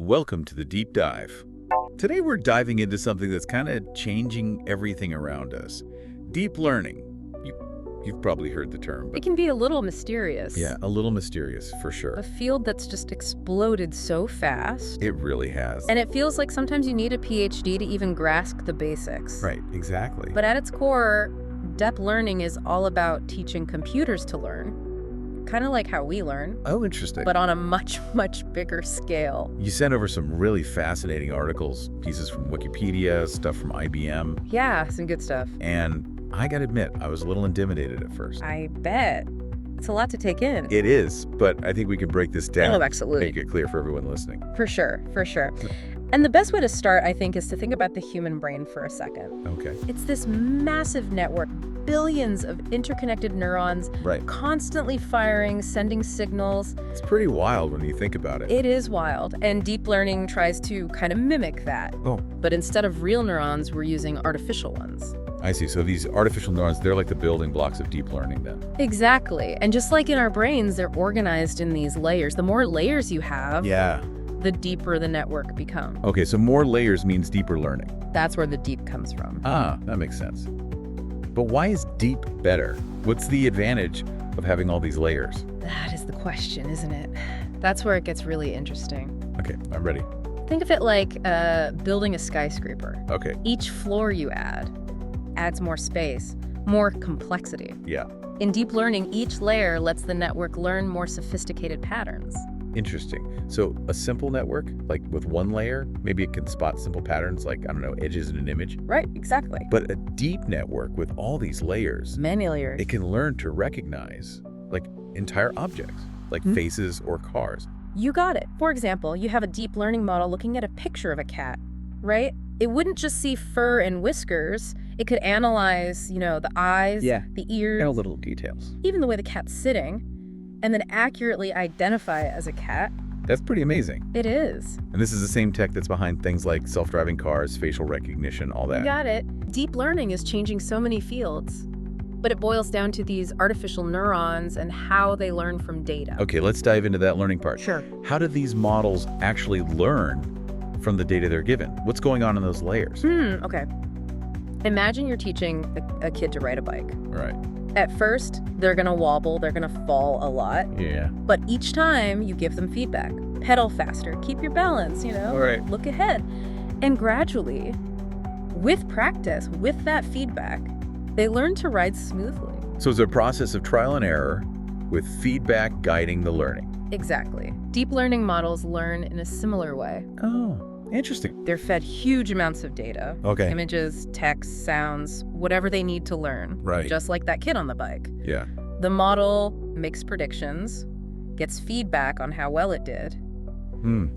Welcome to the Deep Dive. Today we're diving into something that's kind of changing everything around us. Deep learning. You've probably heard the term. It can be a little mysterious. Yeah, a little mysterious, for sure. A field that's just exploded so fast. It really has. And it feels like sometimes you need a PhD to even grasp the basics. Right, exactly. But at its core, deep learning is all about teaching computers to learn. Kind of like how we learn. Oh, interesting. But on a much, much bigger scale. You sent over some really fascinating articles, pieces from Wikipedia, stuff from IBM. Yeah, some good stuff. And I gotta admit, I was a little intimidated at first. I bet. It's a lot to take in. It is, but I think we can break this down. Oh, absolutely. Make it clear for everyone listening. For sure, for sure. And the best way to start, I think, is to think about the human brain for a second. Okay. It's this massive network, billions of interconnected neurons, Right. constantly firing, sending signals. It's pretty wild when you think about it. It is wild, and deep learning tries to kind of mimic that. Oh. But instead of real neurons, we're using artificial ones. I see. So these artificial neurons, they're like the building blocks of deep learning then. Exactly. And just like in our brains, they're organized in these layers. The more layers you have, Yeah. the deeper the network becomes. Okay, so more layers means deeper learning. That's where the deep comes from. Ah, that makes sense. But why is deep better? What's the advantage of having all these layers? That is the question, isn't it? That's where it gets really interesting. Okay, I'm ready. Think of it like building a skyscraper. Okay, Each floor you add adds more space, more complexity. yeah. In deep learning, each layer lets the network learn more sophisticated patterns. Interesting. So a simple network, like with one layer, maybe it can spot simple patterns like, I don't know, edges in an image. Right, exactly. But a deep network with all these layers, Many layers. it can learn to recognize like entire objects, like faces or cars. You got it. For example, you have a deep learning model looking at a picture of a cat, right? It wouldn't just see fur and whiskers. It could analyze, the eyes, the ears, And little details. even the way the cat's sitting, and then accurately identify it as a cat. That's pretty amazing. It is. And this is the same tech that's behind things like self-driving cars, facial recognition, all that. You got it. Deep learning is changing so many fields, but it boils down to these artificial neurons and how they learn from data. Okay, let's dive into that learning part. Sure. How do these models actually learn from the data they're given? What's going on in those layers? Okay. Imagine you're teaching a kid to ride a bike. Right. At first, they're gonna wobble, they're gonna fall a lot, Yeah. but each time you give them feedback. Pedal faster, keep your balance, All right. look ahead. And gradually, with practice, with that feedback, they learn to ride smoothly. So it's a process of trial and error with feedback guiding the learning. Exactly. Deep learning models learn in a similar way. Oh, interesting. They're fed huge amounts of data. Okay. Images, text, sounds, whatever they need to learn. Right. Just like that kid on the bike. Yeah. The model makes predictions, gets feedback on how well it did,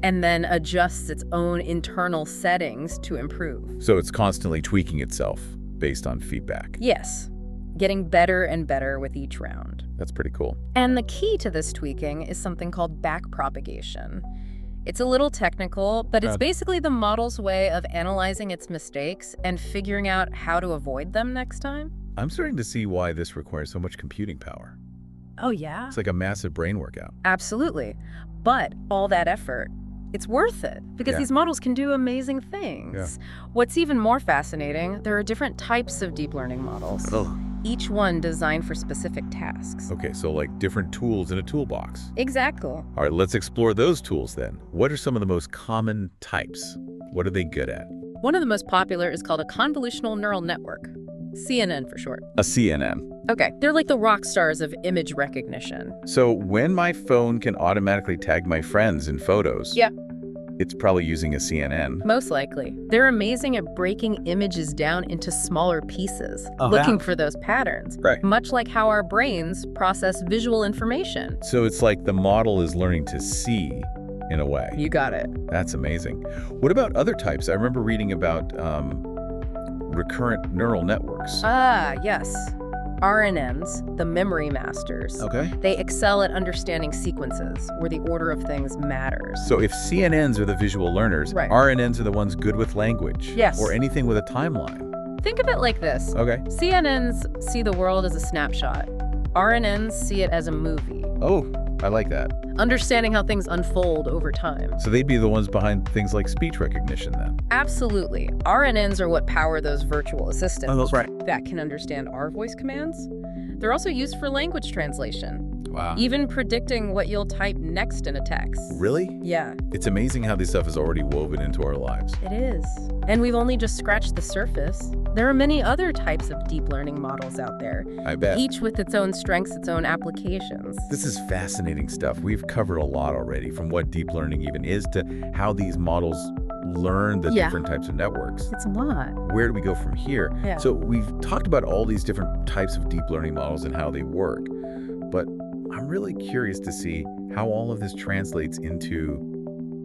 and then adjusts its own internal settings to improve. So it's constantly tweaking itself based on feedback. Yes, getting better and better with each round. That's pretty cool. And the key to this tweaking is something called backpropagation. It's a little technical, but it's basically the model's way of analyzing its mistakes and figuring out how to avoid them next time. I'm starting to see why this requires so much computing power. Oh, yeah? It's like a massive brain workout. Absolutely. But all that effort, it's worth it because Yeah. these models can do amazing things. What's even more fascinating, there are different types of deep learning models. Each one designed for specific tasks. Okay, so like different tools in a toolbox. Exactly. All right, let's explore those tools then. What are some of the most common types? What are they good at? One of the most popular is called a convolutional neural network. CNN for short. A CNN. Okay, they're like the rock stars of image recognition. So when my phone can automatically tag my friends in photos, Yeah. it's probably using a CNN. Most likely. They're amazing at breaking images down into smaller pieces, Oh, looking wow. for those patterns, Right. much like how our brains process visual information. So it's like the model is learning to see in a way. You got it. That's amazing. What about other types? I remember reading about recurrent neural networks. Ah, yes. RNNs, the memory masters. Okay. They excel at understanding sequences where the order of things matters. So if CNNs are the visual learners, Right. RNNs are the ones good with language. Yes. Or anything with a timeline. Think of it like this. Okay. CNNs see the world as a snapshot. RNNs see it as a movie. Oh, I like that. Understanding how things unfold over time. So they'd be the ones behind things like speech recognition then? Absolutely. RNNs are what power those virtual assistants. Oh, that's right. That can understand our voice commands. They're also used for language translation. Wow. Even predicting what you'll type next in a text. Really? Yeah. It's amazing how this stuff is already woven into our lives. It is. And we've only just scratched the surface. There are many other types of deep learning models out there, I bet. each with its own strengths, its own applications. This is fascinating stuff. We've covered a lot already, from what deep learning even is to how these models learn the different types of networks. It's a lot. Where do we go from here? Yeah. So we've talked about all these different types of deep learning models and how they work, but I'm really curious to see how all of this translates into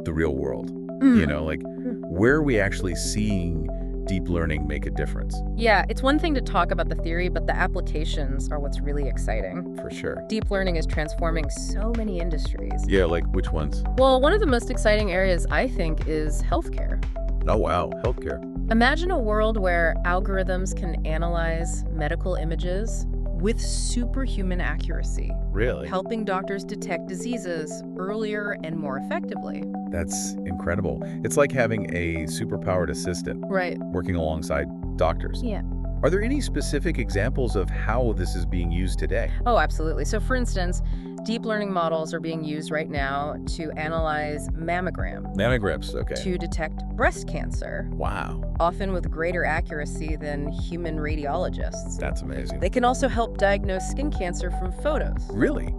the real world. You know, like where are we actually seeing deep learning make a difference? Yeah, it's one thing to talk about the theory, but the applications are what's really exciting. For sure. Deep learning is transforming so many industries. Yeah, like which ones? Well, one of the most exciting areas, I think, is healthcare. Oh, wow, healthcare. Imagine a world where algorithms can analyze medical images with superhuman accuracy, Really? helping doctors detect diseases earlier and more effectively. That's incredible. It's like having a superpowered assistant Right. working alongside doctors. Yeah. Are there any specific examples of how this is being used today? Oh, absolutely. So for instance, deep learning models are being used right now to analyze mammograms Mammograms, okay. to detect breast cancer, Wow, often with greater accuracy than human radiologists. that's amazing. They can also help diagnose skin cancer from photos. Really?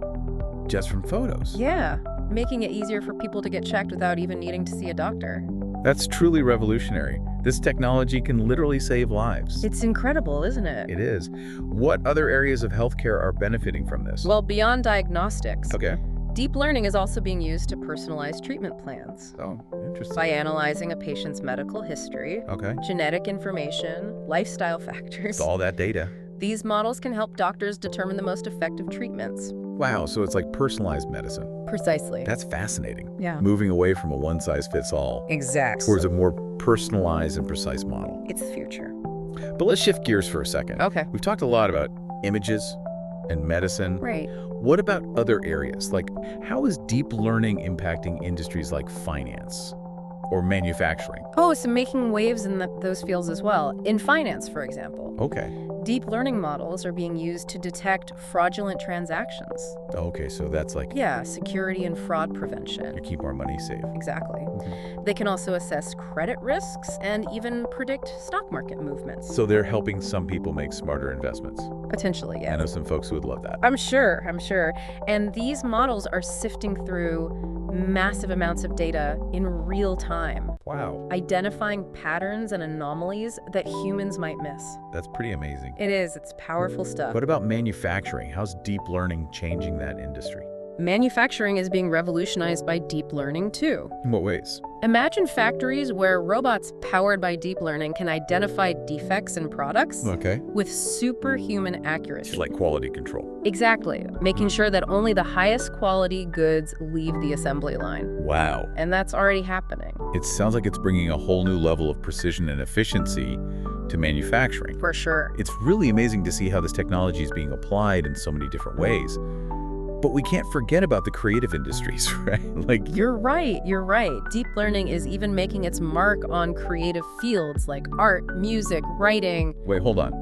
Just from photos? Yeah, making it easier for people to get checked without even needing to see a doctor. That's truly revolutionary. This technology can literally save lives. It's incredible, isn't it? It is. What other areas of healthcare are benefiting from this? Well, beyond diagnostics, Okay. deep learning is also being used to personalize treatment plans Oh, interesting. by analyzing a patient's medical history, Okay. genetic information, lifestyle factors. It's all that data. These models can help doctors determine the most effective treatments. Wow, so it's like personalized medicine. Precisely. That's fascinating. Yeah. Moving away from a one-size-fits-all Exactly. towards a more personalized and precise model. It's the future. But let's shift gears for a second. Okay. We've talked a lot about images and medicine. Right. What about other areas? Like, how is deep learning impacting industries like finance or manufacturing? Oh, so making waves in those fields as well. In finance, for example, Okay. deep learning models are being used to detect fraudulent transactions. Okay, so that's like Yeah, security and fraud prevention. to keep our money safe. Exactly. Okay. They can also assess credit risks and even predict stock market movements. So they're helping some people make smarter investments. Potentially, I yes. know some folks who would love that. I'm sure. And these models are sifting through massive amounts of data in real time, Wow, identifying patterns and anomalies that humans might miss. that's pretty amazing. It is. It's powerful stuff. What about manufacturing? How's deep learning changing that industry? Manufacturing is being revolutionized by deep learning, too. In what ways? Imagine factories where robots powered by deep learning can identify defects in products Okay. with superhuman accuracy. Like quality control. Exactly, making sure that only the highest quality goods leave the assembly line. Wow. And that's already happening. It sounds like it's bringing a whole new level of precision and efficiency to manufacturing. For sure. It's really amazing to see how this technology is being applied in so many different ways. But we can't forget about the creative industries, right? Like, You're right. Deep learning is even making its mark on creative fields like art, music, writing. wait, hold on.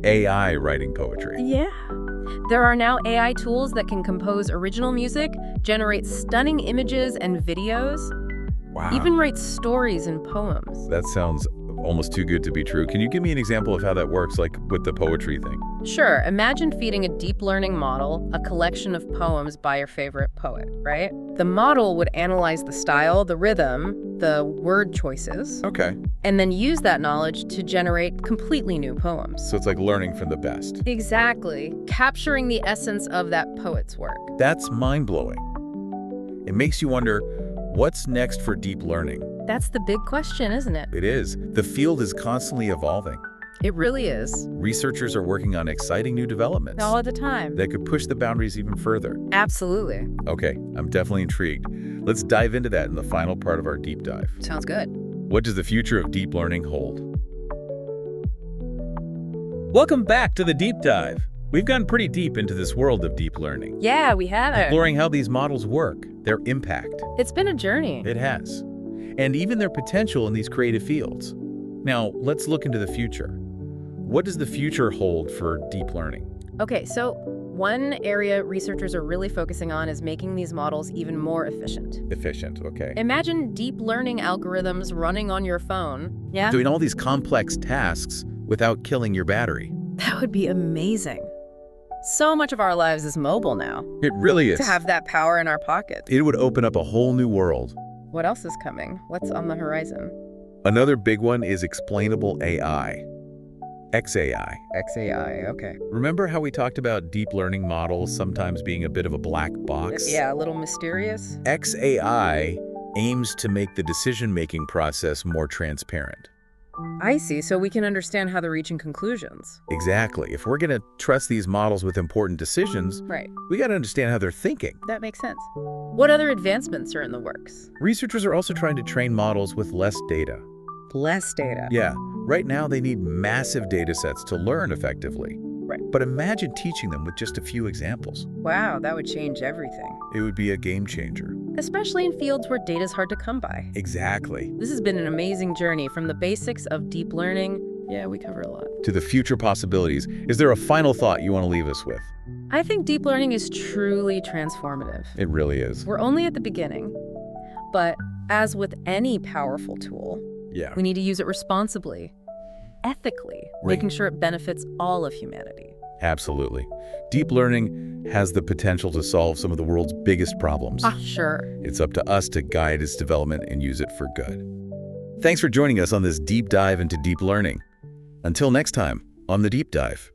AI writing poetry. Yeah. There are now AI tools that can compose original music, generate stunning images and videos, Wow. even write stories and poems. That sounds almost too good to be true. Can you give me an example of how that works, like with the poetry thing? Sure, imagine feeding a deep learning model a collection of poems by your favorite poet, right? The model would analyze the style, the rhythm, the word choices, Okay. and then use that knowledge to generate completely new poems. So it's like learning from the best. Exactly, capturing the essence of that poet's work. That's mind-blowing. It makes you wonder, what's next for deep learning? That's the big question, isn't it? It is. The field is constantly evolving. It really is. Researchers are working on exciting new developments All of the time. that could push the boundaries even further. Absolutely. Okay, I'm definitely intrigued. Let's dive into that in the final part of our deep dive. Sounds good. What does the future of deep learning hold? Welcome back to the Deep Dive. We've gotten pretty deep into this world of deep learning, Yeah, we have it. exploring how these models work, their impact. It's been a journey. It has. And even their potential in these creative fields. Now, let's look into the future. What does the future hold for deep learning? Okay, so one area researchers are really focusing on is making these models even more efficient. Efficient, okay. Imagine deep learning algorithms running on your phone. Yeah? Doing all these complex tasks without killing your battery. That would be amazing. So much of our lives is mobile now. It really is. To have that power in our pockets. It would open up a whole new world. What else is coming? What's on the horizon? Another big one is explainable AI. XAI. XAI, okay. Remember how we talked about deep learning models sometimes being a bit of a black box? Yeah, a little mysterious. XAI aims to make the decision-making process more transparent. I see, so we can understand how they're reaching conclusions. Exactly. If we're going to trust these models with important decisions, Right. we got to understand how they're thinking. That makes sense. What other advancements are in the works? Researchers are also trying to train models with less data. Less data. Yeah, right now they need massive data sets to learn effectively. Right. But imagine teaching them with just a few examples. Wow, that would change everything. It would be a game changer. Especially in fields where data is hard to come by. Exactly. This has been an amazing journey from the basics of deep learning. Yeah, we cover a lot. To the future possibilities. Is there a final thought you want to leave us with? I think deep learning is truly transformative. It really is. We're only at the beginning. But as with any powerful tool, Yeah. we need to use it responsibly, ethically, Right. making sure it benefits all of humanity. Absolutely. Deep learning has the potential to solve some of the world's biggest problems. Sure. It's up to us to guide its development and use it for good. Thanks for joining us on this deep dive into deep learning. Until next time on The Deep Dive.